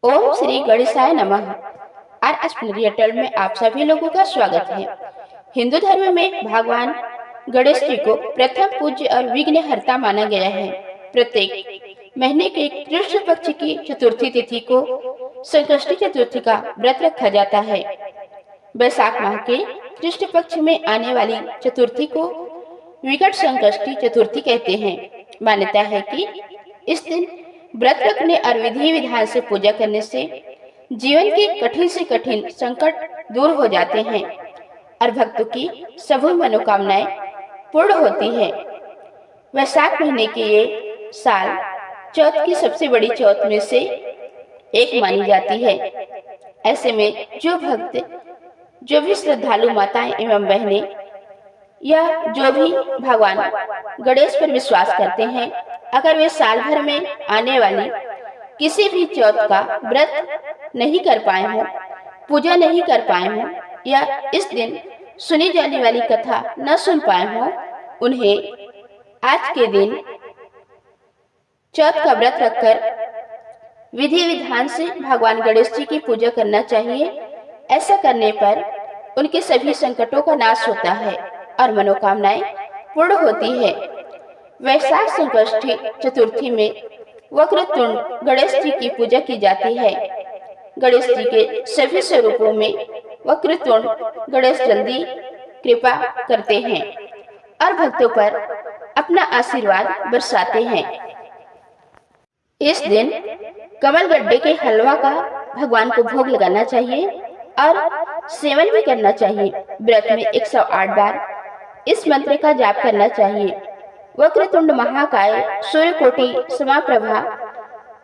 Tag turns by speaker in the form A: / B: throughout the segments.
A: ओम श्री गणेशाय नमः। आज पर्यटन में आप सभी लोगों का स्वागत है। हिंदू धर्म में भगवान गणेश जी को प्रथम पूज्य और विघ्नहर्ता माना गया है। प्रत्येक महीने के कृष्ण पक्ष की चतुर्थी तिथि को संकष्टी चतुर्थी का व्रत रखा जाता है। वैशाख माह के कृष्ण पक्ष में आने वाली चतुर्थी को विकट संकष्टी चतुर्थी कहते हैं। मान्यता है कि इस दिन व्रत रखने और विधि विधान से पूजा करने से जीवन के कठिन से कठिन संकट दूर हो जाते हैं और भक्तों की सभी मनोकामनाएं पूर्ण होती है। वैशाख महीने की ये साल चौथ की सबसे बड़ी चौथ में से एक मानी जाती है। ऐसे में जो भी श्रद्धालु माताएं एवं बहनें या जो भी भगवान गणेश पर विश्वास करते हैं, अगर वे साल भर में आने वाली किसी भी चौथ का व्रत नहीं कर पाए हों, पूजा नहीं कर पाए हों या इस दिन सुनी जाने वाली कथा न सुन पाए हों, उन्हें आज के दिन चौथ का व्रत रखकर विधि विधान से भगवान गणेश जी की पूजा करना चाहिए। ऐसा करने पर उनके सभी संकटों का नाश होता है और मनोकामनाएं पूर्ण होती है। वैशाख संकष्टी चतुर्थी में वक्रतुंड गणेश जी की पूजा की जाती है। गणेश जी के सभी स्वरूपों में वक्रतुंड गणेश जल्दी कृपा करते हैं और भक्तों पर अपना आशीर्वाद बरसाते हैं। इस दिन कमल गड्ढे के हलवा का भगवान को भोग लगाना चाहिए और सेवन भी करना चाहिए। व्रत में 108 बार इस मंत्र का जाप करना चाहिए। वक्रतुंड महाकाय सूर्यकोटि समाप्रभा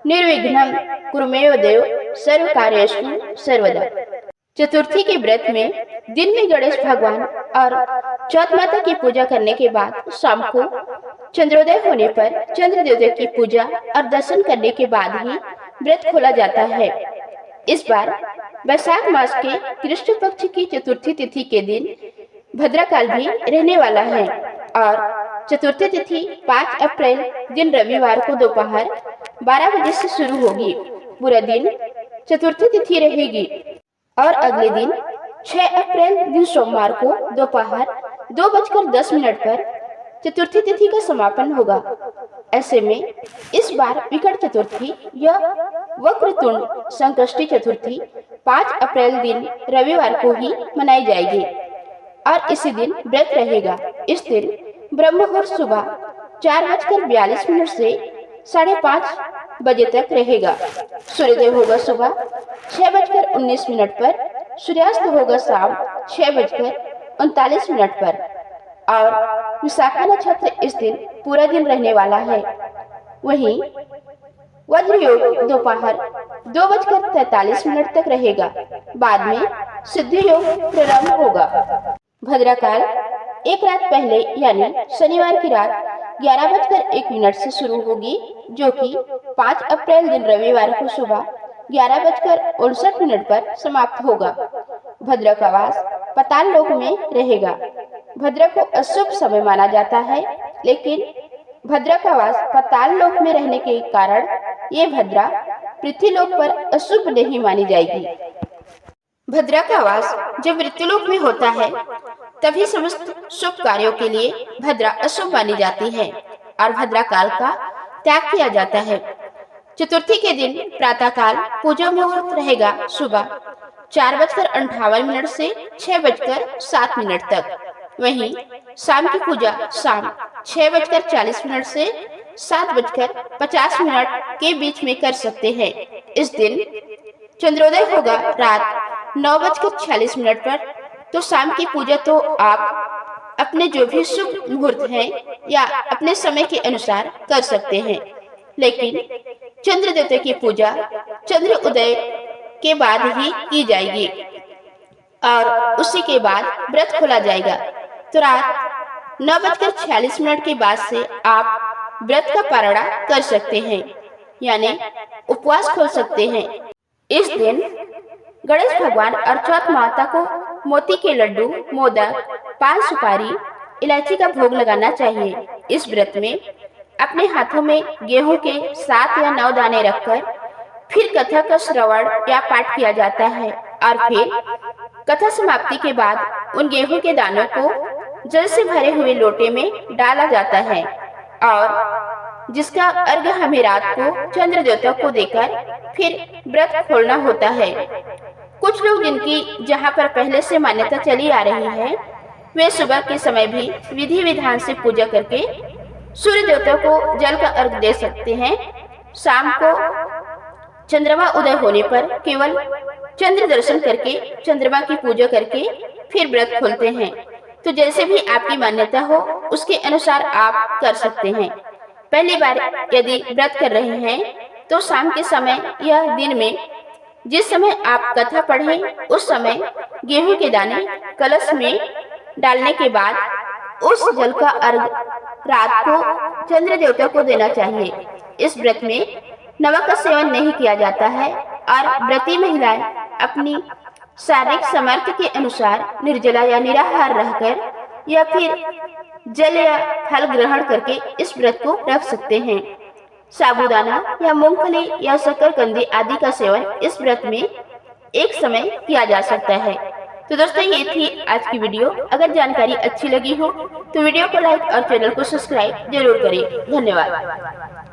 A: निर्विघ्नं कुरुमेव देव सर्व कार्येषु सर्वदा। चतुर्थी के व्रत में दिन में गणेश भगवान और चौथ माता की पूजा करने के बाद शाम को चंद्रोदय होने पर चंद्र देवता की पूजा और दर्शन करने के बाद ही व्रत खोला जाता है। इस बार वैशाख मास के कृष्ण पक्ष की चतुर्थी तिथि के दिन भद्रकाल भी रहने वाला है और चतुर्थी तिथि 5 अप्रैल दिन रविवार को दोपहर 12 बजे से शुरू होगी। पूरा दिन चतुर्थी तिथि रहेगी और अगले दिन 6 अप्रैल दिन सोमवार को दोपहर 2:10 पर चतुर्थी तिथि का समापन होगा। ऐसे में इस बार विकट चतुर्थी या वक्रतुंड संकष्टी चतुर्थी 5 अप्रैल दिन रविवार को ही मनाई जाएगी और इसी दिन व्रत रहेगा। इस दिन ब्रह्म मुहूर्त सुबह 4:42 से 5:30 बजे तक रहेगा। सूर्योदय होगा सुबह 6:19 पर, सूर्यास्त होगा शाम 6:39 पर और विशाखा नक्षत्र इस दिन पूरा दिन रहने वाला है। वहीं वज्र योग दोपहर 2:43 तक रहेगा। बाद में सिद्ध योग प्रारंभ होगा। भद्रकाल एक रात पहले यानी शनिवार की रात 11:01 से शुरू होगी, जो कि 5 अप्रैल दिन रविवार को सुबह 11:59 पर समाप्त होगा। भद्र का वास पाताल लोक में रहेगा। भद्र को अशुभ समय माना जाता है, लेकिन भद्र का वास पाताल लोक में रहने के कारण ये भद्रा पृथ्वीलोक पर अशुभ नहीं मानी जाएगी। भद्रा का वास जब मृत्युलोक में होता है तभी समस्त शुभ कार्यों के लिए भद्रा अशुभ मानी जाती है और भद्रा काल का त्याग किया जाता है। चतुर्थी के दिन प्रातः काल पूजा मुहूर्त रहेगा सुबह 4:58 से 6:07 तक। वहीं शाम की पूजा शाम 6:40 से 7:50 के बीच में कर सकते हैं। इस दिन चंद्रोदय होगा रात 9:46 पर। तो शाम की पूजा तो आप अपने जो भी शुभ मुहूर्त है या अपने समय के अनुसार कर सकते हैं, लेकिन चंद्र देवता की पूजा चंद्र उदय के बाद ही की जाएगी और उसी के बाद व्रत खोला जाएगा। तो रात 9:46 के बाद से आप व्रत का पारणा कर सकते हैं, यानी उपवास खोल सकते हैं। इस दिन गणेश भगवान और चौथ माता को मोती के लड्डू, मोदक, पान सुपारी, इलायची का भोग लगाना चाहिए। इस व्रत में अपने हाथों में गेहूं के 7 या 9 दाने रखकर फिर कथा का श्रवण या पाठ किया जाता है और फिर कथा समाप्ति के बाद उन गेहूं के दानों को जल से भरे हुए लोटे में डाला जाता है और जिसका अर्घ्य हमें रात को चंद्र देवता को देकर फिर व्रत खोलना होता है। कुछ लोग जिनकी जहाँ पर पहले से मान्यता चली आ रही है, वे सुबह के समय भी विधि विधान से पूजा करके सूर्य देवता को जल का अर्घ दे सकते हैं। शाम को चंद्रमा उदय होने पर केवल चंद्र दर्शन करके चंद्रमा की पूजा करके फिर व्रत खोलते हैं। तो जैसे भी आपकी मान्यता हो उसके अनुसार आप कर सकते हैं। पहली बार यदि व्रत कर रहे हैं तो शाम के समय या दिन में जिस समय आप कथा पढ़ें उस समय गेहूं के दाने कलश में डालने के बाद उस जल का अर्घ रात को चंद्र देवता को देना चाहिए। इस व्रत में नमक का सेवन नहीं किया जाता है और व्रती महिलाएं अपनी शारीरिक सामर्थ्य के अनुसार निर्जला या निराहार रहकर या फिर जल या फल ग्रहण करके इस व्रत को रख सकते हैं। साबूदाना या मूंगफली या शकरकंदी आदि का सेवन इस व्रत में एक समय किया जा सकता है। तो दोस्तों, ये थी आज की वीडियो। अगर जानकारी अच्छी लगी हो तो वीडियो को लाइक और चैनल को सब्सक्राइब जरूर करें। धन्यवाद।